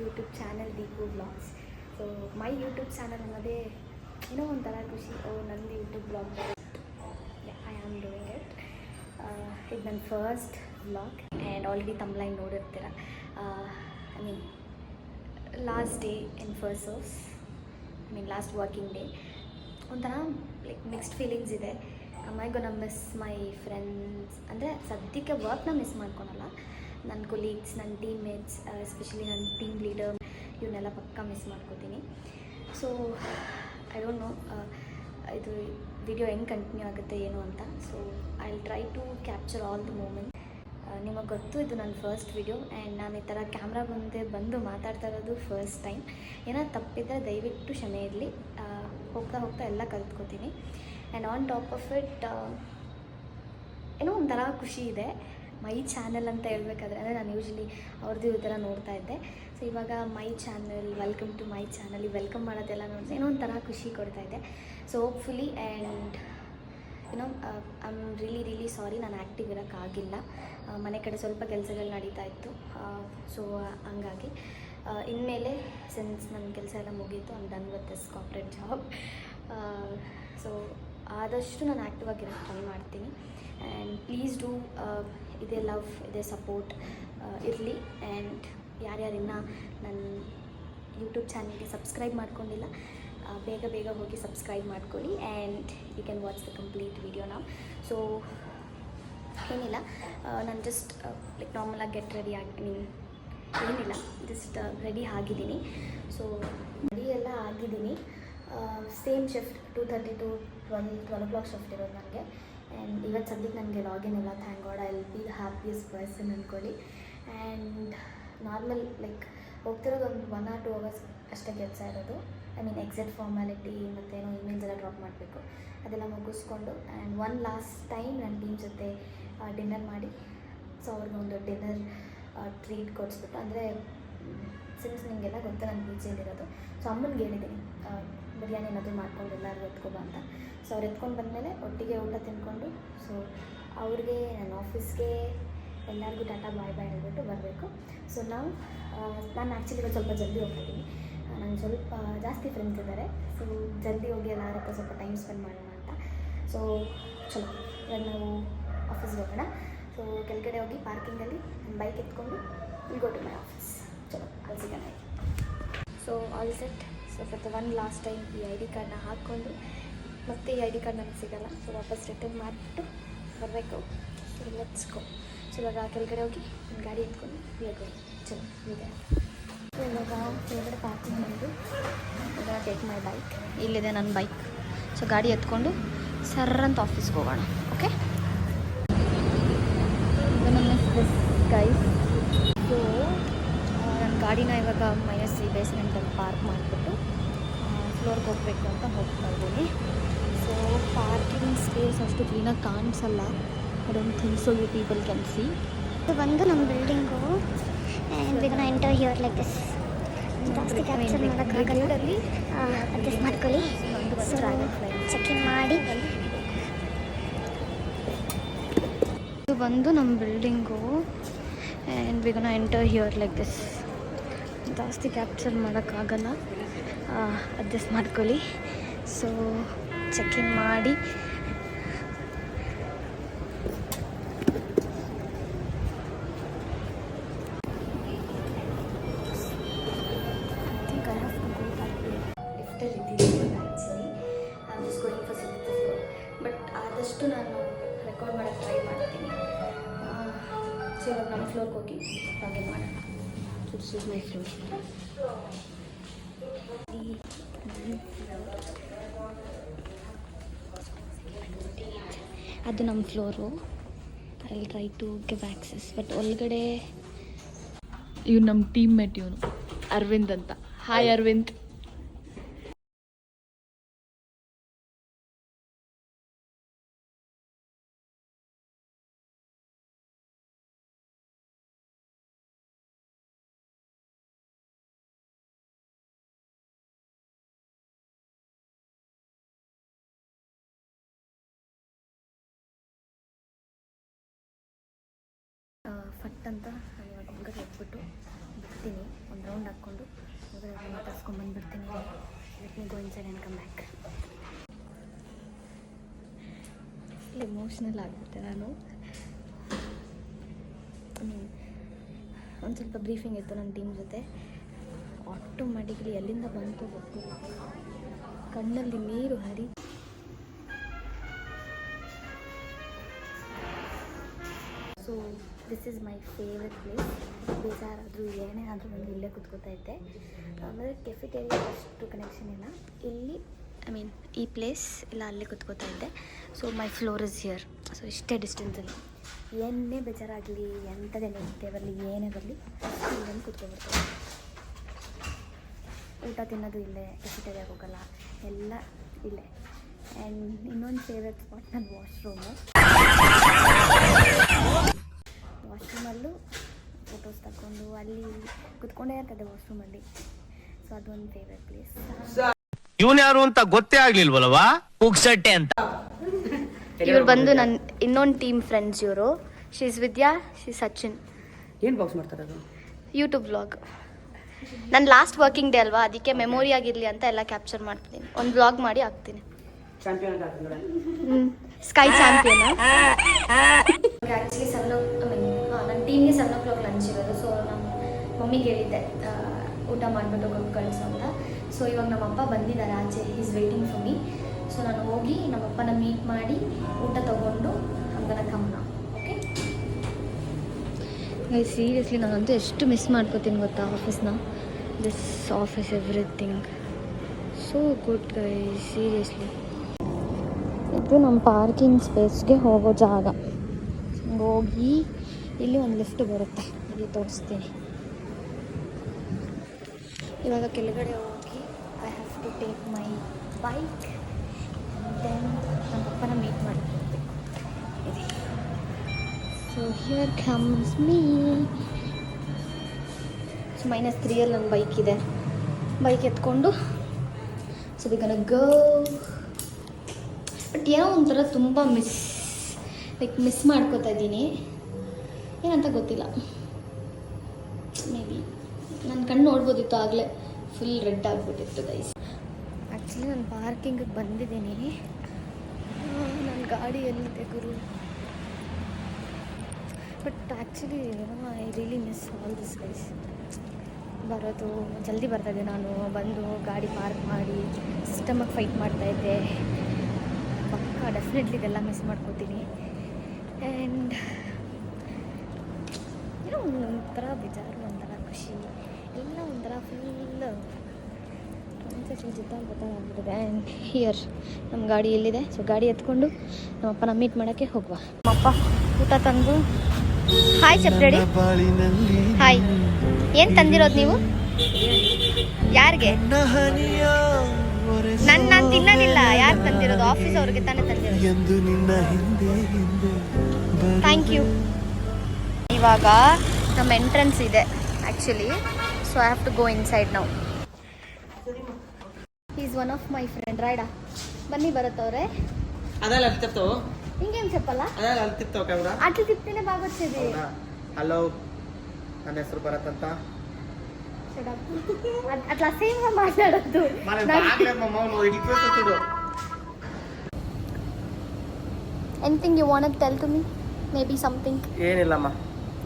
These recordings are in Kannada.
YouTube channel Deepu vlogs. So my YouTube channel ಅನ್ನೋದೇ ಏನೋ ಒಂಥರ ಖುಷಿ. ನಂದು YouTube vlog I am doing it. ಇದು ನನ್ನ first vlog and already thumbnail ನೋಡಿರ್ತೀರ. I mean last day in first source, I mean last working day. ಒಂಥರ ಲೈಕ್ ಮಿಕ್ಸ್ಡ್ ಫೀಲಿಂಗ್ಸ್ ಇದೆ. I gonna miss my friends. ಅಂದರೆ ಸದ್ಯಕ್ಕೆ ವರ್ಕ್ನ ಮಿಸ್ ಮಾಡ್ಕೊಳಲ್ಲ, ನನ್ನ ಕೊಲೀಗ್ಸ್, ನನ್ನ ಟೀಮ್ ಮೇಟ್ಸ್, ಎಸ್ಪೆಷಲಿ ನನ್ನ ಟೀಮ್ ಲೀಡರ್, ಇವನ್ನೆಲ್ಲ ಪಕ್ಕ ಮಿಸ್ ಮಾಡ್ಕೋತೀನಿ. ಸೊ ಐ ಡೋಂಟ್ ನೋ ಇದು ವಿಡಿಯೋ ಹೆಂಗೆ ಕಂಟಿನ್ಯೂ ಆಗುತ್ತೆ ಏನು ಅಂತ. So I will try to capture all the moment. ನಿಮಗೆ ಗೊತ್ತು ಇದು ನನ್ನ ಫಸ್ಟ್ ವಿಡಿಯೋ ಆ್ಯಂಡ್ ನಾನು ಈ ಥರ ಕ್ಯಾಮ್ರಾ ಮುಂದೆ ಬಂದು ಮಾತಾಡ್ತಾ ಇರೋದು ಫಸ್ಟ್ ಟೈಮ್. ಏನೋ ತಪ್ಪಿದ್ದರೆ ದಯವಿಟ್ಟು ಕ್ಷಮೆ ಇರಲಿ. ಹೋಗ್ತಾ ಹೋಗ್ತಾ ಎಲ್ಲ ಕಲ್ತ್ಕೋತೀನಿ. And on top of it ಏನೋ ಒಂಥರ ಖುಷಿ ಇದೆ. ಮೈ ಚಾನಲ್ ಅಂತ ಹೇಳ್ಬೇಕಾದ್ರೆ, ಅಂದರೆ ನಾನು ಯೂಶ್ವಲಿ ಅವ್ರದ್ದು ಈ ಥರ ನೋಡ್ತಾ ಇದ್ದೆ. ಸೊ ಇವಾಗ my channel, welcome to my channel, ಈ ವೆಲ್ಕಮ್ ಮಾಡೋದೆಲ್ಲ ನೋಡಿದ್ರೆ ಏನೋ ಒಂಥರ ಖುಷಿ ಕೊಡ್ತಾ ಇದೆ. ಸೊ ಹೋಪ್ಫುಲಿ ಆ್ಯಂಡ್ ಏನೋ ಐ ಆಮ್ ರಿಯಲಿ ಸಾರಿ ನಾನು ಆ್ಯಕ್ಟಿವ್ ಇರೋಕ್ಕಾಗಿಲ್ಲ. ಮನೆ ಕಡೆ ಸ್ವಲ್ಪ ಕೆಲಸಗಳು ನಡೀತಾ ಇತ್ತು. ಸೊ ಹಂಗಾಗಿ ಇನ್ಮೇಲೆ ಸಿನ್ಸ್ ನನ್ನ ಕೆಲಸ ಎಲ್ಲ ಮುಗೀತು, I am done with this corporate job. So ಆದಷ್ಟು ನಾನು ಆ್ಯಕ್ಟಿವ್ ಆಗಿರೋಕ್ಕೆ ಟ್ರೈ ಮಾಡ್ತೀನಿ. ಆ್ಯಂಡ್ ಪ್ಲೀಸ್ ಡೂ ಇದೇ ಲವ್, ಇದೇ ಸಪೋರ್ಟ್ ಇರಲಿ. ಆ್ಯಂಡ್ ಯಾರ್ಯಾರಿನ್ನ ನನ್ನ ಯೂಟ್ಯೂಬ್ ಚಾನಲ್ಗೆ ಸಬ್ಸ್ಕ್ರೈಬ್ ಮಾಡ್ಕೊಂಡಿಲ್ಲ, ಬೇಗ ಹೋಗಿ ಸಬ್ಸ್ಕ್ರೈಬ್ ಮಾಡ್ಕೊಳ್ಳಿ. And you can watch the complete video ನಾವು. ಸೊ ಏನಿಲ್ಲ, ನಾನು ಜಸ್ಟ್ ಲೈಕ್ ನಾರ್ಮಲಾಗಿ ಗೆಟ್ ರೆಡಿ ಏನಿಲ್ಲ, ಜಸ್ಟ್ ರೆಡಿ ಆಗಿದ್ದೀನಿ. ಸೊ ರೆಡಿ ಎಲ್ಲ ಆಗಿದ್ದೀನಿ. Same shift 2:30 to 12 o'clock shift ಇರೋದು ನನಗೆ. ಆ್ಯಂಡ್ ಇವತ್ತು ಸದ್ಯಕ್ಕೆ ನನಗೆ ಲಾಗಿನ್ ಇಲ್ಲ, thank God. I will be the happiest person ಅಂದ್ಕೊಳ್ಳಿ. ಆ್ಯಂಡ್ ನಾರ್ಮಲ್ ಲೈಕ್ ಹೋಗ್ತಿರೋದು ಒಂದು 1 or 2 hours ಅಷ್ಟೇ ಕೆಲಸ ಇರೋದು. ಐ ಮೀನ್ ಎಕ್ಸಿಟ್ ಫಾರ್ಮ್ಯಾಲಿಟಿ ಮತ್ತೇನೋ ಇಮೇಲ್ಸ್ ಎಲ್ಲ ಡ್ರಾಪ್ ಮಾಡಬೇಕು, ಅದೆಲ್ಲ ಮುಗಿಸ್ಕೊಂಡು ಆ್ಯಂಡ್ ಒನ್ ಲಾಸ್ಟ್ ಟೈಮ್ ನನ್ನ ಟೀಮ್ ಜೊತೆ ಡಿನ್ನರ್ ಮಾಡಿ, ಸೊ ಅವ್ರಿಗೆ ಒಂದು ಡಿನ್ನರ್ ಟ್ರೀಟ್ ಕೊಡಿಸ್ಬಿಟ್ಟು, ಅಂದರೆ ಸಿನ್ಸ್ ನಿಮಗೆಲ್ಲ ಗೊತ್ತು ನನ್ನ ಪಿ ಜಿಯಲ್ಲಿರೋದು. ಸೊ ಅಮ್ಮನಿಗೆ ಹೇಳಿದ್ದೀನಿ ಬಿರಿಯಾನಿ ಏನಾದರೂ ಮಾಡ್ಕೊಂಡು ಎಲ್ಲರಿಗೂ ಎತ್ಕೊಬ ಅಂತ. ಸೊ ಅವ್ರು ಎತ್ಕೊಂಡು ಬಂದಮೇಲೆ ಒಟ್ಟಿಗೆ ಊಟ ತಿಂದ್ಕೊಂಡು, ಸೊ ಅವ್ರಿಗೆ ನನ್ನ ಆಫೀಸ್ಗೆ ಎಲ್ಲರಿಗೂ ಟಾಟಾ ಬಾಯ್ ಹೇಳ್ಬಿಟ್ಟು ಬರಬೇಕು. ಸೊ ನಾನು ಆ್ಯಕ್ಚುಲಿ ಇವತ್ತು ಸ್ವಲ್ಪ ಜಲ್ದಿ ಹೋಗ್ತಿದ್ದೀನಿ. ನನಗೆ ಸ್ವಲ್ಪ ಜಾಸ್ತಿ ಫ್ರೆಂಡ್ಸ್ ಇದ್ದಾರೆ. ಸೊ ಜಲ್ದಿ ಹೋಗಿ ಎಲ್ಲರ ಹತ್ರ ಸ್ವಲ್ಪ ಟೈಮ್ ಸ್ಪೆಂಡ್ ಮಾಡೋಣ ಅಂತ. ಸೊ ಚಲೋ ಇವಾಗ ನಾವು ಆಫೀಸ್ಗೆ ಹೋಗೋಣ. ಸೊ ಕೆಳಗಡೆ ಹೋಗಿ ಪಾರ್ಕಿಂಗಲ್ಲಿ ನನ್ನ ಬೈಕ್ ಎತ್ಕೊಂಡು will go to my office. ಚಲೋ ಅಲ್ಲಿ ಸಿಗೋಣ. So all set. So for the one last time ಈ ಐ ಡಿ ಕಾರ್ಡ್ನ ಹಾಕ್ಕೊಂಡು ಮತ್ತೆ ಈ ಐ ಡಿ ಕಾರ್ಡ್ ನನಗೆ ಸಿಗೋಲ್ಲ. ಸೊ ವಾಪಸ್ ರಿಟರ್ನ್ ಮಾಡಿಬಿಟ್ಟು ಬರಬೇಕು. So let's go. ಸೊ ಇವಾಗ ಕೆಳಗಡೆ ಹೋಗಿ ನನ್ನ ಗಾಡಿ ಎತ್ಕೊಂಡು ಇವಾಗ ಚಲೋ ಇದೆ. ಸೊ ಇವಾಗ ಕೆಳಗಡೆ ಪಾರ್ಕಿಂಗ್ ಬಂದು ಇವಾಗ ಟೇಕ್ ಮೈ ಬೈಕ್. ಇಲ್ಲಿದೆ ನನ್ನ ಬೈಕ್. ಸೊ ಗಾಡಿ ಎತ್ಕೊಂಡು ಸರ್ರಂತ ಆಫೀಸ್ಗೆ ಹೋಗೋಣ. Okay, guys. ಸೊ ನನ್ನ ಗಾಡಿನ ಇವಾಗ -3 ಬೇಸ್ಮೆಂಟಲ್ಲಿ ಪಾರ್ಕ್ ಮಾಡಿಬಿಟ್ಟು ಫ್ಲೋರ್ಗೆ ಹೋಗಬೇಕು ಅಂತ ಹೋಗ್ತಾ ಇದ್ದೀನಿ. ಸೊ ಪಾರ್ಕಿಂಗ್ ಸ್ಪೇಸ್ ಅಷ್ಟು ಕ್ಲೀನಾಗಿ ಕಾಣಿಸಲ್ಲ. I don't think so you people can see. ಇದು ಬಂದು ನಮ್ಮ building and we gonna enter here like this. ಜಾಸ್ತಿ ಕ್ಯಾಪ್ಚರ್ ಮಾಡೋಕ್ಕಾಗಲ್ಲ, ಅಡ್ಜಸ್ಟ್ ಮಾಡ್ಕೊಳ್ಳಿ. ಸೊ ಚೆಕಿಂಗ್ ಮಾಡಿ. ಇದು ಬಂದು ನಮ್ಮ building and we gonna enter here like this. ಜಾಸ್ತಿ ಕ್ಯಾಪ್ಚರ್ ಮಾಡೋಕ್ಕಾಗಲ್ಲ, ಅಡ್ಜಸ್ಟ್ ಮಾಡ್ಕೊಳ್ಳಿ. ಸೊ ಚೆಕಿಂಗ್ ಮಾಡಿ ಬಟ್ ಆದಷ್ಟು ನಾನು ರೆಕಾರ್ಡ್ ಮಾಡೋಕ್ಕೆ ಟ್ರೈ ಮಾಡ್ತೀನಿ. ಸೊ ಇವಾಗ ನಮ್ಮ ಫ್ಲೋರ್ಗೆ ಹೋಗಿ ಹಾಗೆ ಮಾಡೋಣ. This is my floor. ಅದು ನಮ್ಮ floor. I will try to give access. But ಒಳಗಡೆ ಇವ್ನು ನಮ್ಮ ಟೀಮ್ ಮೇಟ್, ಇವನು ಅರವಿಂದ್ ಅಂತ. ಹಾಯ್ ಅರವಿಂದ್. ಫಟ್ ಅಂತ ನಾನು ಇವಾಗ ಒಳಗಡೆ ಹೋಗ್ಬಿಟ್ಟು ಬರ್ತೀನಿ. ಒಂದು ರೌಂಡ್ ಹಾಕ್ಕೊಂಡು ಮಾತಾಡ್ಸ್ಕೊಂಡ್ಬಂದ್ಬಿಡ್ತೀನಿ. Let me go inside and come back. Emotional ಆಗಿಬಿಟ್ಟೆ ನಾನು. ಒಂದು ಸ್ವಲ್ಪ ಬ್ರೀಫಿಂಗ್ ಇತ್ತು ನನ್ನ ಟೀಮ್ ಜೊತೆ. ಆಟೋಮ್ಯಾಟಿಕ್ಲಿ ಎಲ್ಲಿಂದ ಬಂತು ಗೊತ್ತಿಲ್ಲ, ಕಣ್ಣಲ್ಲಿ ನೀರು ಹರಿ. So this is my favourite place. ಬೇಜಾರಾದರೂ ಏನೇ ಆದರೂ ನಾನು ಇಲ್ಲೇ ಕೂತ್ಕೋತಾ ಇದ್ದೆ. ಆಮೇಲೆ ಕೆಫಿಟೇರಿಯಾ ಅಷ್ಟು ಕನೆಕ್ಷನ್ ಇಲ್ಲ ಇಲ್ಲಿ. ಈ ಪ್ಲೇಸ್ ಇಲ್ಲ, ಅಲ್ಲೇ ಕೂತ್ಕೋತಾ ಇದ್ದೆ. So my floor is here. So ಇಷ್ಟೇ ಡಿಸ್ಟೆನ್ಸಲ್ಲಿ ಏನೇ ಬೇಜಾರಾಗಲಿ, ಎಂಥದೇ ನಿದ್ದೆ ಬರಲಿ, ಏನೇ ಬರಲಿ, ಇಲ್ಲೇ ಕೂತ್ಕೊಬಿಡ್ತಾರೆ. ಊಟ ತಿನ್ನೋದು ಇಲ್ಲೇ, ಕೆಫಿಟೇರಿಯಾಗೆ ಹೋಗಲ್ಲ, ಎಲ್ಲ ಇಲ್ಲೇ. ಆ್ಯಂಡ್ ಇನ್ನೊಂದು ಫೇವ್ರೆಟ್ ಸ್ಪಾಟ್ ನನ್ನ ವಾಶ್ರೂಮಲ್ಲೂ ಫೋಟೋಸ್ ತಗೊಂಡು ಅಲ್ಲಿ ಕೂತ್ಕೊಂಡೇ ಇರ್ತದೆ ವಾಶ್ರೂಮಲ್ಲಿ. ಸೊ ಅದೊಂದು ಫೇವ್ರೆಟ್ ಪ್ಲೇಸ್. ಇವನು ಯಾರು ಅಂತ ಗೊತ್ತೇ ಆಗ್ಲಿಲ್ವಲ್ವಾ, ಪುಗ್ಸಟ್ಟೆ ಅಂತ. ಇವ್ರು ಬಂದು ನನ್ನ ಇನ್ನೊಂದು ಟೀಮ್ ಫ್ರೆಂಡ್ಸ್. ಇವರು ಶೀಸ್ ವಿದ್ಯಾ, ಶೀ ಸಚಿನ್. ಏನು ಬಾಕ್ಸ್ ಮಾಡ್ತಾರೆ ಅದು? YouTube vlog. ನನ್ನ ಲಾಸ್ಟ್ ವರ್ಕಿಂಗ್ ಡೇ ಅಲ್ವಾ, ಅದಕ್ಕೆ ಮೆಮೊರಿ ಆಗಿರಲಿ ಅಂತ ಎಲ್ಲ ಕ್ಯಾಪ್ಚರ್ ಮಾಡ್ತೀನಿ. ಒಂದು ವ್ಲಾಗ್ ಮಾಡಿ ಹಾಕ್ತೀನಿ. Champion sky champion. ಆ್ಯಕ್ಚುಲಿ ನನ್ನ ಟೀಮ್ಗೆ 7 o'clock ಲಂಚ್ ಇರೋದು. ಸೊ ನಮ್ಮ ಮಮ್ಮಿಗೆ ಹೇಳಿದ್ದೆ ಊಟ ಮಾಡಿಬಿಟ್ಟು ಹೋಗಿ ಕಳಿಸು ಅಂತ. ಸೊ ಇವಾಗ ನಮ್ಮಪ್ಪ ಬಂದಿದ್ದಾರೆ ಆಚೆ, is waiting for me. So ನಾನು ಹೋಗಿ ನಮ್ಮಪ್ಪನ ಮೀಟ್ ಮಾಡಿ ಊಟ ತೊಗೊಂಡು ಹಂಗನ ಕಮ್ಮನ. ಓಕೆ ಸೀರಿಯಸ್ಲಿ ನಾನಂತೂ ಎಷ್ಟು ಮಿಸ್ ಮಾಡ್ಕೋತೀನಿ ಗೊತ್ತಾ ಆಫೀಸ್ನ. This office everything so good guys, seriously. ಇದು ನಮ್ಮ ಪಾರ್ಕಿಂಗ್ ಸ್ಪೇಸ್ಗೆ ಹೋಗೋ ಜಾಗ. ಹೋಗಿ ಇಲ್ಲಿ ಒಂದು ಲಿಫ್ಟ್ ಬರುತ್ತೆ, ಇಲ್ಲಿ ತೋರಿಸ್ತೀನಿ. ಇವಾಗ ಕೆಳಗಡೆ ಹೋಗಿ I have to take my bike then ನಮ್ಮ ಅಪ್ಪನ ಮೀಟ್ ಮಾಡಬೇಕು. So here comes me. So -3 ನನ್ನ ಬೈಕ್ ಇದೆ. ಬೈಕ್ ಎತ್ಕೊಂಡು so we gonna go. But ಏನೋ ಒಂಥರ ತುಂಬ ಮಿಸ್ ಮಾಡ್ಕೋತಾ ಇದ್ದೀನಿ. ಏನಂತ ಗೊತ್ತಿಲ್ಲ. ಮೇ ಬಿ ನನ್ನ ಕಣ್ಣು ನೋಡ್ಬೋದಿತ್ತು, ಆಗಲೇ ಫುಲ್ ರೆಡ್ ಆಗಿಬಿಟ್ಟಿತ್ತು ಗೈಸ್. ಆ್ಯಕ್ಚುಲಿ ನಾನು ಪಾರ್ಕಿಂಗಿಗೆ ಬಂದಿದ್ದೀನಿ. ನನ್ನ ಗಾಡಿ ಎಲ್ಲಿದೆ ಗುರು? But actually I really miss all this guys. ಬರೋದು ಜಲ್ದಿ ಬರ್ತಾಯಿದ್ದೆ, ನಾನು ಬಂದು ಗಾಡಿ ಪಾರ್ಕ್ ಮಾಡಿ ಸಿಸ್ಟಮಾಗಿ ಫೈಟ್ ಮಾಡ್ತಾಯಿದ್ದೆ. ಪಕ್ಕ ಡೆಫಿನೆಟ್ಲಿ ಇದೆಲ್ಲ ಮಿಸ್ ಮಾಡ್ಕೋತೀನಿ. ಆ್ಯಂಡ್ ಏನೋ ಒಂಥರ ಬೇಜಾರು, ಒಂಥರ ಖುಷಿ, ಎಲ್ಲ ಒಂಥರ ಫುಲ್ ಗೊತ್ತಾಗ್ಬಿಟ್ಟಿದೆ. ಆ್ಯಂಡ್ ಹಿಯರ್ ನಮ್ಮ ಗಾಡಿ ಎಲ್ಲಿದೆ. ಸೊ ಗಾಡಿ ಎತ್ಕೊಂಡು ನಮ್ಮಪ್ಪನ ಮೀಟ್ ಮಾಡೋಕ್ಕೆ ಹೋಗುವ. ನಮ್ಮಪ್ಪ ಊಟ ತಂದು ಹಾಯ್ ಸಪ್ರೇಡಿ. ಹಾಯ್, ಏನು ತಂದಿರೋದು ನೀವು? ಯಾರಿಗೆ? ನಾನು ತಿನ್ನೋದಿಲ್ಲ. ಯಾರು ತಂದಿರೋದು? ಆಫೀಸ್ ಅವ್ರಿಗೆ ತಾನೇ ತಂದಿರೋದು. Thank you. ಇವಾಗ ನಮ್ಮ ಎಂಟ್ರೆನ್ಸ್ ಇದೆ actually. So I have to go inside now. Is one of my friend. ರೈಡಾ ಬನ್ನಿ ಬರುತ್ತವ್ರೆ. ಅದಲ್ಲ ಅಲ್ತಿರ್ತಾವ, ಹಿಂಗೇನು చెప్పಲ್ಲ, ಅದಲ್ಲ ಅಲ್ತಿರ್ತಾವ ಕ್ಯಾಮ್ರಾ ಅಟ್ಲಿ ತಿಪ್ಪಿನೇ ಬಾಗೊಚ್ಚಿದೆ. ಹಲೋ, ನನ್ನ ಹೆಸರು ಭರತ್ ಅಂತ. అట్లా సేమ్ మాట్లాడద్దు. Anything you want to tell to me? Maybe something. ಏನಿಲ್ಲಮ್ಮ,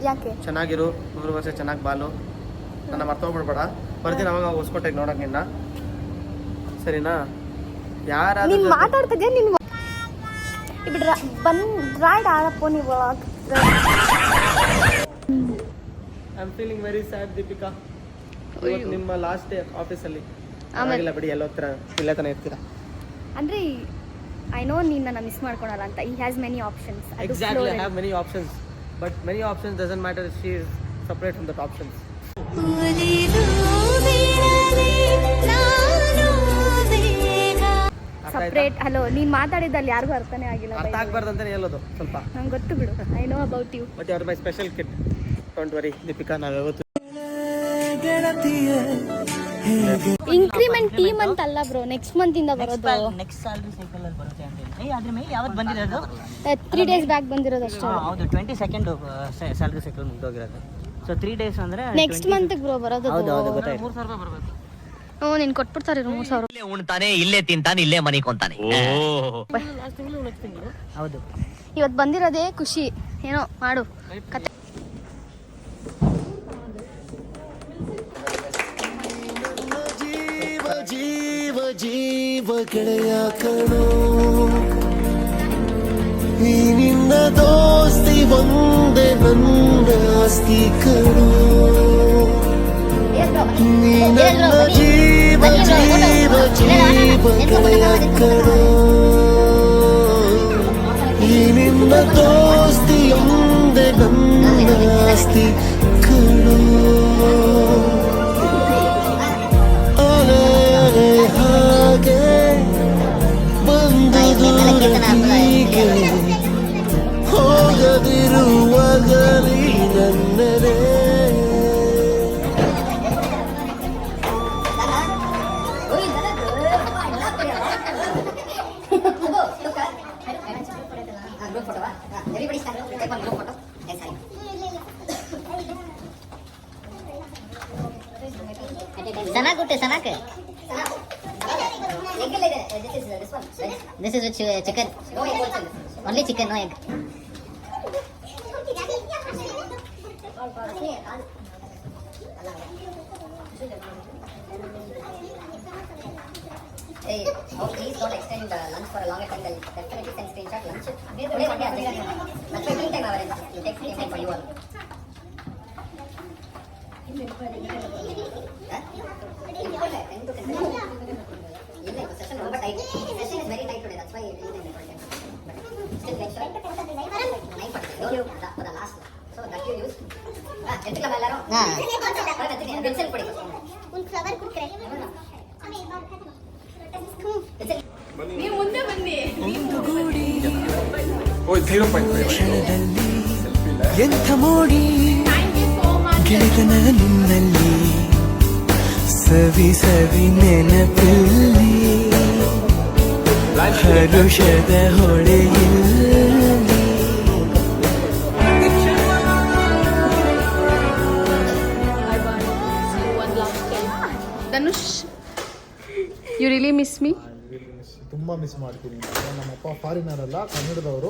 ಯಾಕೆ? ಚೆನ್ನಾಗಿರು, 3 ವರ್ಷ ಚೆನ್ನಾಗಿ ಬಾಲು. ನನ್ನ ಮರ್ತೋಗ್ಬಿಡ್ಬೇಡ. ಬರ್ತೀನಿ ಅವಾಗ ಹೊಸ್ಕೋಟೆಗೆ ನೋಡಕ್ ನಿನ್ನ, ಸರಿನಾ? ಯಾರಾದ್ರೂ ನೀನು ಮಾತಾಡ್ತಿದ್ಯಾ? ನೀನು ಬಿಡ್ರ ಬಂದು ರಾಯ್ಡ್ ಆಡಪ್ಪೋ ನೀವು. I am feeling very sad Deepika. ಇವತ್ತು ನಿಮ್ಮ ಲಾಸ್ಟ್ ಡೇ ಆಫೀಸಲ್ಲಿ. ಆಗಿಲ್ಲ ಬಿಡಿ, ಎಲ್ಲ ಹೋಗ್ತೀರಾ, ಇಲ್ಲೇ ತಾನೇ ಇರ್ತೀರಾ. ಅಂದರೆ ಐ ನೋ ನೀನು ನನ್ನ ಮಿಸ್ ಮಾಡ್ಕೊಳಲ್ಲ ಅಂತ. ಈ has many options. Exactly, I have many options, but many options doesn't matter. She is separate from that options. Separate. Hello, ನೀನು ಮಾತಾಡಿದಲ್ಲಿ ಯಾರಿಗೂ ಅರ್ಥನೇ ಆಗಿಲ್ಲ. ಅರ್ಥ ಆಗ್ಬಾರ್ದು ಅಂತಾನೆ ಹೇಳೋದು ಸ್ವಲ್ಪ. ನಂಗೆ ಗೊತ್ತು ಬಿಡು, I know about you. But you are my special kid. Don't worry Deepika, ನಾವು ಯಾವತ್ತು ಇಂಕ್ರಿಮೆಂಟ್ ಟೀಮ್ ಅಂತ ಅಲ್ಲ ಬ್ರೋ, ನೆಕ್ಸ್ಟ್ ಮಂತ್ ಇಂದ ಬರೋದು. ನೆಕ್ಸ್ಟ್ ಸ್ಯಾಲರಿ ಸೈಕಲ್ ಅಲ್ಲಿ ಬರುತ್ತೆ ಅಂತ ಹೇಳಿ. ಅದ್ರ ಮೇಲೆ ಯಾವತ್ತು ಬಂದಿರೋದು? 3 days ಬ್ಯಾಕ್ ಬಂದಿರೋದು ಅಷ್ಟೇ. ಹೌದು, 22nd ಸ್ಯಾಲರಿ ಸೈಕಲ್ ಮುಗ್ದೋಗಿರೋದು. ಸೊ 3 days ಅಂದರೆ ನೆಕ್ಸ್ಟ್ ಮಂತ್ ಬ್ರೋ ಬರೋದು. ಹೌದು ಗೊತ್ತಾಯ್ತು. 3,000 ರೂಪಾಯಿ ಬರಬೇಕು. ಹ್ಞೂ ನೀನು ಕೊಟ್ಬಿಡ್ತಾರೆ 3,000. ಇಲ್ಲೇ ಉಣ್ತಾನೆ, ಇಲ್ಲೇ ತಿಂತಾನೆ, ಇಲ್ಲೇ ಮನೆ ಕೊಂತಾನೆ. ಲಾಸ್ಟ್ ತಿಂಗಳು ನೆಕ್ಸ್ಟ್ ತಿಂಗಳು. ಹೌದು. ಇವತ್ತು ಬಂದಿರೋದೇ ಖುಷಿ. ಏನೋ ಮಾಡು ಕತೆ. ಜೀವ ಜೀವ ಗೆಳೆಯ ಕಣೋ, ಈ ನಿನ್ನ ದೋಸ್ತಿ ಒಂದೇ ನನ್ನ ಆಸ್ತಿ ಕಣೋ, ನೀ ನನ್ನ ಜೀವ ಜೀವ ಜೀವ ಗೆಳೆಯ ಕಣೋ, ಈ ನಿನ್ನ ದೋಸ್ತಿ ಒಂದೇ ನನ್ನ ಆಸ್ತಿ ಕಣೋ. ಹಾಗೆ ಬಂದು ಹೀಗೆ ಹೋಗದಿರುವಾಗಲಿ ನನ್ನದೇ. ಚೆನ್ನಾಗುತ್ತೆ ಚೆನ್ನಾಗಿ. This is chicken. Only chicken, no egg. Hey, oh please don't extend lunch for a longer time. They'll definitely send screenshot lunch. Today one day that's why meantime average. It takes time for you all. Session over tight. Session is very tight today. That's why it is in the content. Still make sure. 9:40. For the last. So that you use. Entrikla mellaro. Pencil pudi. Un flower kutkare. ನೀವು ಮುಂದೆ ಬನ್ನಿ. ಎಂಥ ಮೋಡಿ ಗೆಳೆತನ ನಿನ್ನಲ್ಲಿ, ಸವಿ ಸವಿ ನೆನಪಲ್ಲಿ ಹರುಷದ ಹೊಳೆಯಲ್ಲಿ. Dhanush, you really miss me? ತುಂಬ ಮಿಸ್ ಮಾಡ್ತೀನಿ. ನಮ್ಮಪ್ಪ ಫಾರಿನರ್ ಅಲ್ಲ, ಕನ್ನಡದವರು.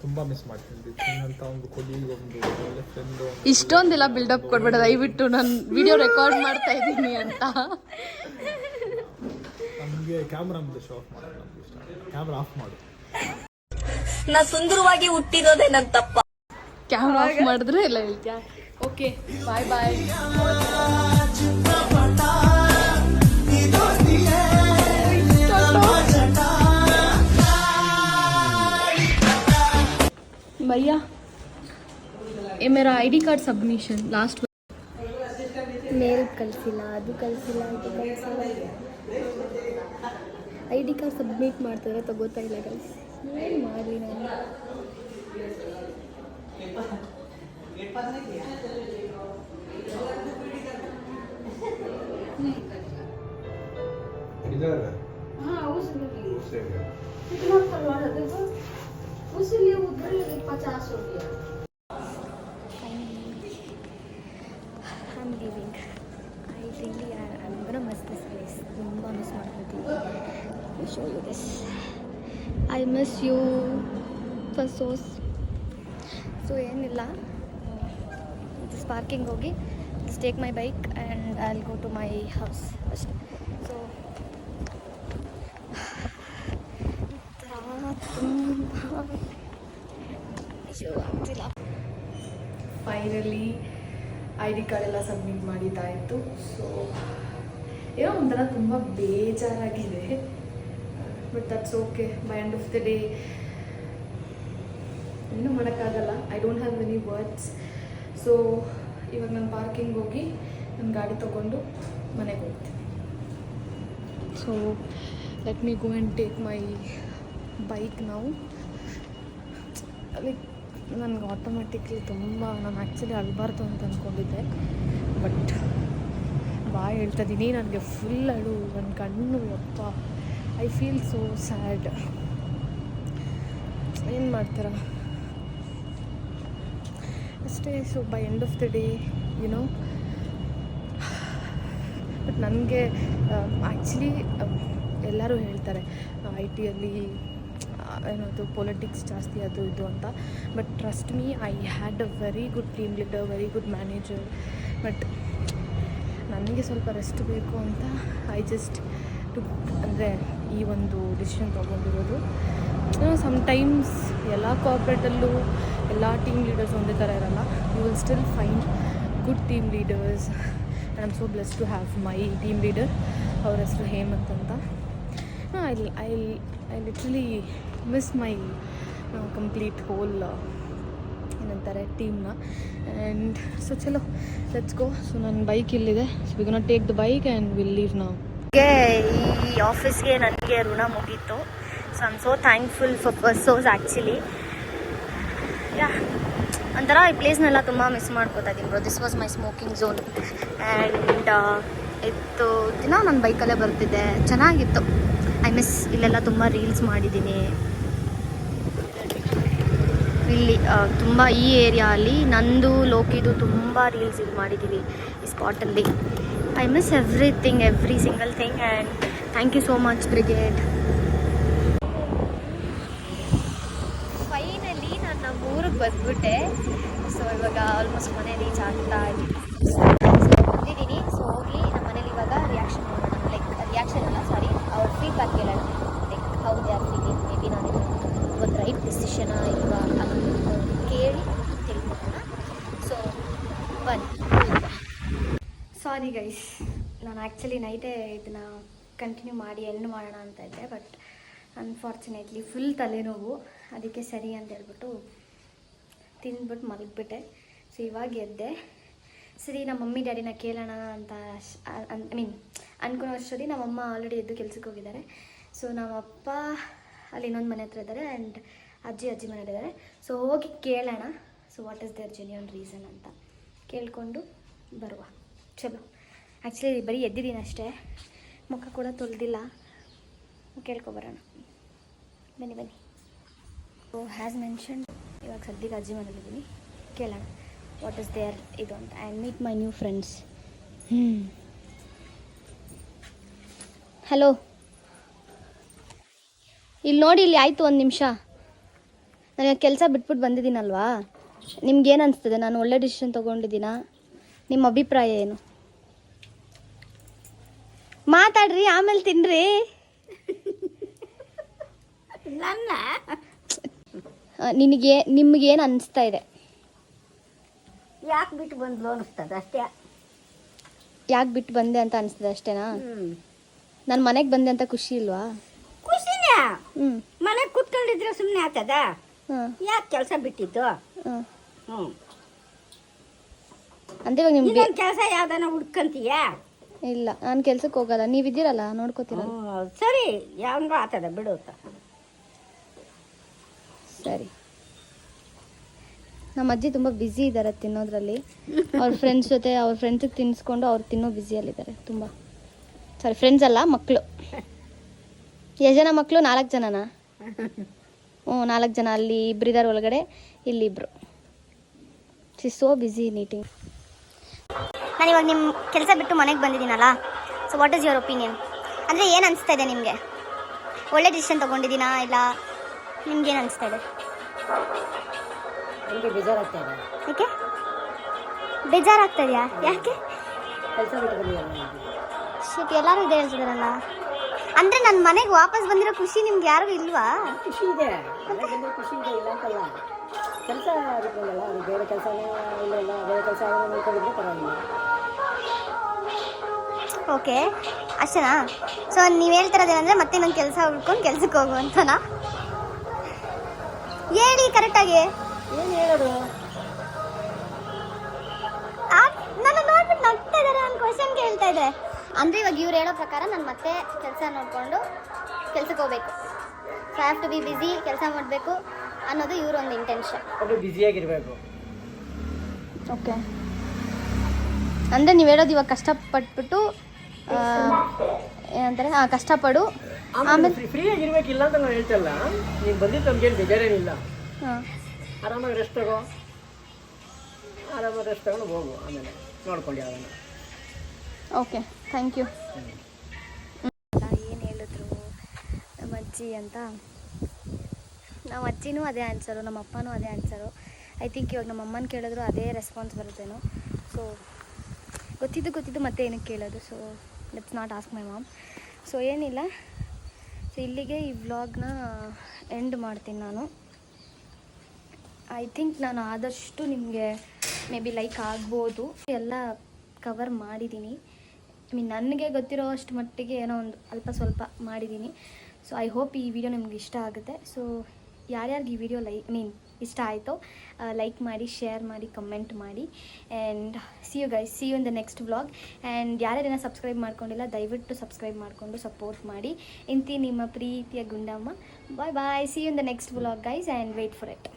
ತುಂಬ ಮಿಸ್ ಮಾಡ್ತೀನಿ. ಅಂತ ಒಂದು ಕೊಲೀಗ್, ಒಂದು ಒಳ್ಳೆ ಫ್ರೆಂಡು. ಇಷ್ಟೊಂದೆಲ್ಲ ಬಿಲ್ಡಪ್ ಕೊಡ್ಬೇಡ ದಯವಿಟ್ಟು, ನಾನು ವಿಡಿಯೋ ರೆಕಾರ್ಡ್ ಮಾಡ್ತಾ ಇದ್ದೀನಿ ಅಂತ. ನಮಗೆ ಕ್ಯಾಮ್ರಾ ಮುಂದೆ ಶೋ ಆಫ್ ಮಾಡೋದು ನಮ್ಗೆ ಇಷ್ಟ. ಕ್ಯಾಮ್ರಾ ಆಫ್ ಮಾಡು. ನಾ ಸುಂದರವಾಗಿ ಹುಟ್ಟಿರೋದೇ ನನ್ನ ತಪ್ಪ. ಕ್ಯಾಮ್ರಾ ಆಫ್ ಮಾಡಿದ್ರೆ ಎಲ್ಲ ಹೇಳ್ತೀಯಾ? ಓಕೆ, ಬಾಯ್ ಬಾಯ್. भैया ये मेरा ID कार्ड सबमिशन लास्ट ಮೇಲ್ ಕಳಿಸಿಲ್ಲ, ಅದು ಕಳಿಸಿಲ್ಲ, ಇದು ಕಳಿಸಿಲ್ಲ. ID ಕಾರ್ಡ್ ಸಬ್ಮಿಟ್ ಮಾಡ್ತಾರೆ ತಗೋತಾ ಇಲ್ಲ ಗೈಸ್. ಏನು ಮಾಡಲಿ ನಾನು? I'm leaving. I'm gonna miss this place. ತುಂಬ ಮಿಸ್ ಮಾಡ್ಕೊತೀನಿ. I'll show you this. I miss you for so. So ಏನಿಲ್ಲ, ಜಸ್ಟ್ ಪಾರ್ಕಿಂಗ್ ಹೋಗಿ just take my bike and I will go to my house ಅಷ್ಟೇ. ಸೊ ಆಗ್ತಿಲ್ಲ. ಫೈನಲಿ ID ಕಾರ್ಡ್ ಎಲ್ಲ ಸಬ್ಮಿಟ್ ಮಾಡಿದ್ದಾಯಿತು. ಸೊ ಏನೋ ಒಂಥರ ತುಂಬ ಬೇಜಾರಾಗಿದೆ, but that's okay. By end of the day ಏನೂ ಮಾಡೋಕ್ಕಾಗಲ್ಲ. I don't have any words. So ಇವಾಗ ನಾನು ಪಾರ್ಕಿಂಗ್ ಹೋಗಿ ನನ್ನ ಗಾಡಿ ತೊಗೊಂಡು ಮನೆಗೆ ಹೋಗ್ತೀನಿ. So let me go and take my bike ನಾವು. ಲೈಕ್ ನನಗೆ ಆಟೋಮೆಟಿಕ್ಲಿ ತುಂಬ, ನಾನು ಆ್ಯಕ್ಚುಲಿ ಅಳಬಾರ್ದು ಅಂತ ಅಂದ್ಕೊಂಡಿದ್ದೆ, ಬಟ್ ಬಾಯ್ ಹೇಳ್ತಾ ಇದ್ದೀನಿ, ನನಗೆ ಫುಲ್ ಅಳು, ನನ್ನ ಕಣ್ಣು ಯಪ್ಪ. I feel so sad. ಏನು ಮಾಡ್ತಾರ, ಅಷ್ಟೇ. So by end of the day you know, but ನನಗೆ ಆ್ಯಕ್ಚುಲಿ ಎಲ್ಲರೂ ಹೇಳ್ತಾರೆ ಐ ಟಿಯಲ್ಲಿ ಏನದು ಪೊಲಿಟಿಕ್ಸ್ ಜಾಸ್ತಿ ಅದು ಇದು ಅಂತ. But trust me, I had a very good team leader, very good manager. But ನನಗೆ ಸ್ವಲ್ಪ ರೆಸ್ಟ್ ಬೇಕು ಅಂತ ಐ ಜಸ್ಟ್ ಅಂದರೆ ಈ ಒಂದು ಡಿಸಿಷನ್ ತೊಗೊಂಡಿರೋದು. ಸಮ್ಟೈಮ್ಸ್ ಎಲ್ಲ ಕಾರ್ಪೊರೇಟಲ್ಲೂ ಎಲ್ಲ ಟೀಮ್ ಲೀಡರ್ಸ್ ಒಂದೇ ಥರ ಇರಲ್ಲ. You will still find good team leaders. I am so blessed to have my team leader. ಅವ್ರ ಹೆಸರು ಹೇಮಂತ್ ಅಂತ. I literally miss my complete whole ಏನಂತಾರೆ ಟೀಮ್ನ. ಆ್ಯಂಡ್ ಸೊ ಚಲೋ ಲೆಟ್ಸ್ ಗೋ. ಸೊ ನನ್ನ ಬೈಕ್ ಇಲ್ಲಿದೆ. So we gonna take the bike and will leave now. ಈ ಆಫೀಸ್ಗೆ ನನಗೆ ಋಣ ಮುಗೀತು. So I am so thankful for bosses actually. Yeah, ಒಂಥರ ಈ ಪ್ಲೇಸ್ನೆಲ್ಲ ತುಂಬ ಮಿಸ್ ಮಾಡ್ಕೋತಾ ಇದ್ದೀನಿ bro. This was my smoking zone. And ಇತ್ತು ದಿನ ನನ್ನ ಬೈಕಲ್ಲೇ ಬರ್ತಿದ್ದೆ, ಚೆನ್ನಾಗಿತ್ತು. I miss. ಇಲ್ಲೆಲ್ಲ ತುಂಬ ರೀಲ್ಸ್ ಮಾಡಿದ್ದೀನಿ. ಇಲ್ಲಿ ತುಂಬ ಈ ಏರಿಯಾ ಅಲ್ಲಿ ನಂದು ಲೋಕಿದು ತುಂಬ ರೀಲ್ಸ್ ಇದು ಮಾಡಿದ್ದೀವಿ ಈ ಸ್ಪಾಟಲ್ಲಿ. I miss everything, every single thing. And thank you so much Brigade. Finally ನಾನು ನಮ್ಮ ಊರಿಗೆ ಬಂದ್ಬಿಟ್ಟೆ. ಸೊ ಇವಾಗ ಆಲ್ಮೋಸ್ಟ್ ಮನೆ ರೀಚ್ ಆಗ್ತಾ ಇದ್ದೀನಿ. ಬಂದಿದ್ದೀನಿ. ಸೊ ಹೋಗಿ ನಮ್ಮ ಮನೇಲಿ ಇವಾಗ ರಿಯಾಕ್ಷನ್ ಮಾಡೋಣ. ಲೈಕ್ ರಿಯಾಕ್ಷನ್ ಅಲ್ಲ, ಸಾರಿ, ಅವ್ರ ಫೀಡ್ಬ್ಯಾಕ್ ಕೇಳೋಣ. Like how they are feeling, may be ನಾನು ಒಂದು ರೈಟ್ ಡಿಸಿಷನಾ ಇಲ್ವಾ ಅನ್ನೋದು ಕೇಳಿ ತಿಳ್ಕೊಳ್ಳೋಣ. ಸೊ ಬನ್ನಿ. ಸಾರಿ ಗೈಸ್, ನಾನು ಆ್ಯಕ್ಚುಲಿ ನೈಟೇ ಇದನ್ನು ಕಂಟಿನ್ಯೂ ಮಾಡಿ ಎಂಡ್ ಮಾಡೋಣ ಅಂತ ಇದ್ದೆ. ಬಟ್ ಅನ್ಫಾರ್ಚುನೇಟ್ಲಿ ಫುಲ್ ತಲೆನೋವು. ಅದಕ್ಕೆ ಸರಿ ಅಂತ ಹೇಳ್ಬಿಟ್ಟು ತಿಂದ್ಬಿಟ್ಟು ಮಲಗಿಬಿಟ್ಟೆ. ಸೊ ಇವಾಗ ಎದ್ದೆ. ಸರಿ ನಮ್ಮ ಮಮ್ಮಿ ಡ್ಯಾಡಿನ ಕೇಳೋಣ ಅಂತ ಐ ಮೀನ್ ಅನ್ಕೊಳೋ ಅಷ್ಟರಲ್ಲಿ ನಮ್ಮಮ್ಮ ಆಲ್ರೆಡಿ ಎದ್ದು ಕೆಲ್ಸಕ್ಕೆ ಹೋಗಿದ್ದಾರೆ. ಸೊ ನಮ್ಮಪ್ಪ ಅಲ್ಲಿ ಇನ್ನೊಂದು ಮನೆ ಹತ್ರ ಇದ್ದಾರೆ ಆ್ಯಂಡ್ ಅಜ್ಜಿ ಮನೆಯಲ್ಲಿದ್ದಾರೆ. ಸೊ ಹೋಗಿ ಕೇಳೋಣ. So what is their genuine reason ಅಂತ ಕೇಳಿಕೊಂಡು ಬರುವ. ಚಲೋ. ಆ್ಯಕ್ಚುಲಿ ಬರೀ ಎದ್ದಿದ್ದೀನಿ ಅಷ್ಟೇ, ಮುಖ ಕೂಡ ತೊಳೆದಿಲ್ಲ. ಕೇಳ್ಕೊಬರೋಣ, ಬನ್ನಿ. ಸೊ ಹ್ಯಾಸ್ ಮೆನ್ಷನ್, ಇವಾಗ ಸದ್ಯಕ್ಕೆ ಅಜ್ಜಿ ಮನೇಲಿದ್ದೀನಿ. ಕೇಳೋಣ ವಾಟ್ ಈಸ್ ದೇರ್ ಇದು ಅಂತ. And meet my new friends. Hello, ಇಲ್ಲಿ ನೋಡಿ, ಇಲ್ಲಿ ಆಯಿತು ಒಂದು ನಿಮಿಷ. ನನಗೆ ಕೆಲಸ ಬಿಟ್ಬಿಟ್ಟು ಬಂದಿದ್ದೀನಲ್ವಾ, ನಿಮ್ಗೇನು ಅನಿಸ್ತದೆ? ನಾನು ಒಳ್ಳೆ ಡಿಸಿಷನ್ ತೊಗೊಂಡಿದ್ದೀನಾ? ನಿಮ್ಮ ಅಭಿಪ್ರಾಯ ಏನು? ಮಾತಾಡ್ರಿ, ಆಮೇಲೆ ತಿನ್ರಿ. ನಿಮಗೇನು ಅನಿಸ್ತಾ ಇದೆ? ಯಾಕೆ ಬಿಟ್ಟು ಬಂದ್ಲು ಅನಿಸ್ತದೆ ಅಷ್ಟೇ. ಯಾಕೆ ಬಿಟ್ಟು ಬಂದೆ ಅಂತ ಅನಿಸ್ತದೆ ಅಷ್ಟೇನಾ? ನಾನು ಮನೆಗೆ ಬಂದೆ ಅಂತ ಖುಷಿ ಇಲ್ವಾ? ಖುಷಿನೇ. ಮನೆಗೆ ಕೂತ್ಕೊಂಡಿದ್ರೆ ಸುಮ್ಮನೆ ಆಗ್ತದ? ಯಾಕೆ ಕೆಲಸ ಬಿಟ್ಟಿದ್ದು? ಅಂದ್ರೆ ಇವಾಗ ನಿಮ್ಗೆ ಕೆಲಸ ಯಾವ್ದಾನ ಹುಡ್ಕಂತೀಯ? ಇಲ್ಲ, ನಾನು ಕೆಲ್ಸಕ್ಕೆ ಹೋಗಲ್ಲ. ನೀವಿದ್ದೀರಲ್ಲ, ನೋಡ್ಕೋತೀರ. ಸರಿ, ಯಾವನ್ಗೂ ಆಗ್ತದ ಬಿಡು. ಸರಿ. ನಮ್ಮ ಅಜ್ಜಿ ತುಂಬ ಬ್ಯುಸಿ ಇದ್ದಾರೆ ತಿನ್ನೋದ್ರಲ್ಲಿ. ಅವ್ರ ಫ್ರೆಂಡ್ಸ್ ಜೊತೆ ಅವ್ರ ಫ್ರೆಂಡ್ಸಿಗೆ ತಿನ್ನಿಸ್ಕೊಂಡು ಅವ್ರು ತಿನ್ನೋ ಬ್ಯುಸಿಯಲ್ಲಿದ್ದಾರೆ ತುಂಬ. ಸಾರಿ, ಫ್ರೆಂಡ್ಸ್ ಅಲ್ಲ, ಮಕ್ಕಳು. ಎಷ್ಟು ಜನ ಮಕ್ಕಳು? 4 ಜನನಾ? 4 ಜನ. ಅಲ್ಲಿ ಇಬ್ಬರಿದ್ದಾರೆ ಒಳಗಡೆ, ಇಲ್ಲಿ ಇಬ್ಬರು. See so busy in eating. ನಾನಿವಾಗ ನಿಮ್ಮ ಕೆಲಸ ಬಿಟ್ಟು ಮನೆಗೆ ಬಂದಿದ್ದೀನಲ್ಲ. So what is your opinion? ಅಂದರೆ ಏನು ಅನಿಸ್ತಾ ಇದೆ ನಿಮಗೆ? ಒಳ್ಳೆ ಡಿಸಿಷನ್ ತೊಗೊಂಡಿದ್ದೀನಾ ಇಲ್ಲ ನಿಮ್ಗೇನು ಅನಿಸ್ತಾ ಇದೆ? ನನಗೆ ಬೇಜಾರಾಗ್ತಾ ಇದೆ. ಯಾಕೆ ಬೇಜಾರಾಗ್ತಾ ಇದೆಯಾ? ಯಾಕೆ? ಕೆಲಸ ಬಿಟ್ಟು ಬಂದಿಲ್ಲ. ಶಿಟ್, ಎಲ್ಲರೂ ಇದೆ ಹೇಳ್ತಿದಾರಲ್ಲ. ಅಂದರೆ ನನ್ನ ಮನೆಗೆ ವಾಪಸ್ ಬಂದಿರೋ ಖುಷಿ ನಿಮ್ಗೆ ಯಾರಿಗೂ ಇಲ್ವಾ? ಖುಷಿ ಇದೆ, ಖುಷಿ ಇದೆ, ಇಲ್ಲ ಅಂತಲ್ಲ. ಕೆಲಸ ಬಿಟ್ಕೊಂಡಲ್ಲ, ಅದು ಬೇರೆ ಕೆಲಸನೇ ಇಲ್ಲ, ಬೇರೆ ಕೆಲಸ ನೋಡ್ಕೊಂಡಿದ್ರೆ ಪರವಾಗಿಲ್ಲ. ಓಕೆ, ಅಷ್ಟೇನಾ? ಸೊ ನೀವು ಹೇಳ್ತಿರೋದೇನಂದರೆ ಮತ್ತೆ ನನ್ನ ಕೆಲಸ ಹುಡ್ಕೊಂಡು ಕೆಲ್ಸಕ್ಕೆ ಹೋಗು ಅಂತನಾ? ಹೇಳಿ ಕರೆಕ್ಟಾಗಿ. ಏನು ಹೇಳೋದು? ನನ್ನ ನೋಡ್ಬಿಟ್ಟು ನಗ್ತಾ ಇದ್ದಾರೆ. ನಾನು ಕ್ವಶನ್ ಕೇಳ್ತಾ ಇದೆ. ಅಂದರೆ ಇವಾಗ ಇವ್ರು ಹೇಳೋ ಪ್ರಕಾರ ನಾನು ಮತ್ತೆ ಕೆಲಸ ನೋಡಿಕೊಂಡು ಕೆಲ್ಸಕ್ಕೆ ಹೋಗ್ಬೇಕು. So I have to be busy, ಕೆಲಸ ಮಾಡಬೇಕು ಅನ್ನೋದು ಇವ್ರ ಒಂದು ಇಂಟೆನ್ಷನ್. ಬ್ಯುಸಿಯಾಗಿರಬೇಕು. ಓಕೆ, ಅಂದರೆ ನೀವು ಹೇಳೋದು ಇವಾಗ ಕಷ್ಟಪಟ್ಬಿಟ್ಟು ಏನಂತಾರೆ, ಕಷ್ಟಪಡು, ಆಮೇಲೆ ಫ್ರೀಯಾಗಿರ್ಬೇಕಿಲ್ಲ ಅಂತ ನಾನು ಹೇಳ್ತಲ್ಲ. ನೀನು ಬಂದಿದ್ದು ನಮ್ಗೇನು ಬೇಜಾರೇನಿಲ್ಲ. ಆರಾಮಾಗಿ ರೆಸ್ಟ್ ತಗೋ. ಆರಾಮ ರೆಸ್ಟ್ ತಗೊಂಡು ಹೋಗು, ಆಮೇಲೆ ನೋಡ್ಕೊಂಡು ಯಾವನ್ನ. Okay, thank you. ಏನು ಹೇಳಿದ್ರು ನಮ್ಮ ಅಜ್ಜಿ ಅಂತ. ನಮ್ಮ ಅಜ್ಜಿನೂ ಅದೇ ಆನ್ಸರು, ನಮ್ಮ ಅಪ್ಪನೂ ಅದೇ ಆನ್ಸರು. ಐ ಥಿಂಕ್ ಇವಾಗ ನಮ್ಮ ಅಮ್ಮನ ಕೇಳಿದ್ರು ಅದೇ ರೆಸ್ಪಾನ್ಸ್ ಬರುತ್ತೇನೋ. ಸೊ ಗೊತ್ತಿದ್ದು ಮತ್ತೆ ಏನಕ್ಕೆ ಕೇಳೋದು. So let's not ask my mom. So ಏನಿಲ್ಲ, ಸೊ ಇಲ್ಲಿಗೆ ಈ ವ್ಲಾಗ್ನ ಎಂಡ್ ಮಾಡ್ತೀನಿ ನಾನು. ಐ ಥಿಂಕ್ ನಾನು ಆದಷ್ಟು ನಿಮಗೆ ಮೇ ಬಿ ಲೈಕ್ ಆಗ್ಬೋದು, ಎಲ್ಲ ಕವರ್ ಮಾಡಿದ್ದೀನಿ. ನನಗೆ ಗೊತ್ತಿರೋ ಅಷ್ಟು ಮಟ್ಟಿಗೆ ಏನೋ ಒಂದು ಅಲ್ಪ ಸ್ವಲ್ಪ ಮಾಡಿದ್ದೀನಿ. ಸೊ ಐ ಹೋಪ್ ಈ ವಿಡಿಯೋ ನಿಮ್ಗೆ ಇಷ್ಟ ಆಗುತ್ತೆ. ಸೊ ಯಾರ್ಯಾರಿಗೆ ಈ ವಿಡಿಯೋ ಇಷ್ಟ ಆಯಿತೋ ಲೈಕ್ ಮಾಡಿ, ಶೇರ್ ಮಾಡಿ, ಕಮೆಂಟ್ ಮಾಡಿ. And see you in the next vlog. And ಯಾರ್ಯಾರೇನೋ ಸಬ್ಸ್ಕ್ರೈಬ್ ಮಾಡ್ಕೊಂಡಿಲ್ಲ ದಯವಿಟ್ಟು ಸಬ್ಸ್ಕ್ರೈಬ್ ಮಾಡಿಕೊಂಡು ಸಪೋರ್ಟ್ ಮಾಡಿ. ಇಂತಿ ನಿಮ್ಮ ಪ್ರೀತಿಯ Gundamma. Bye bye. See you in the next vlog guys, and wait for it.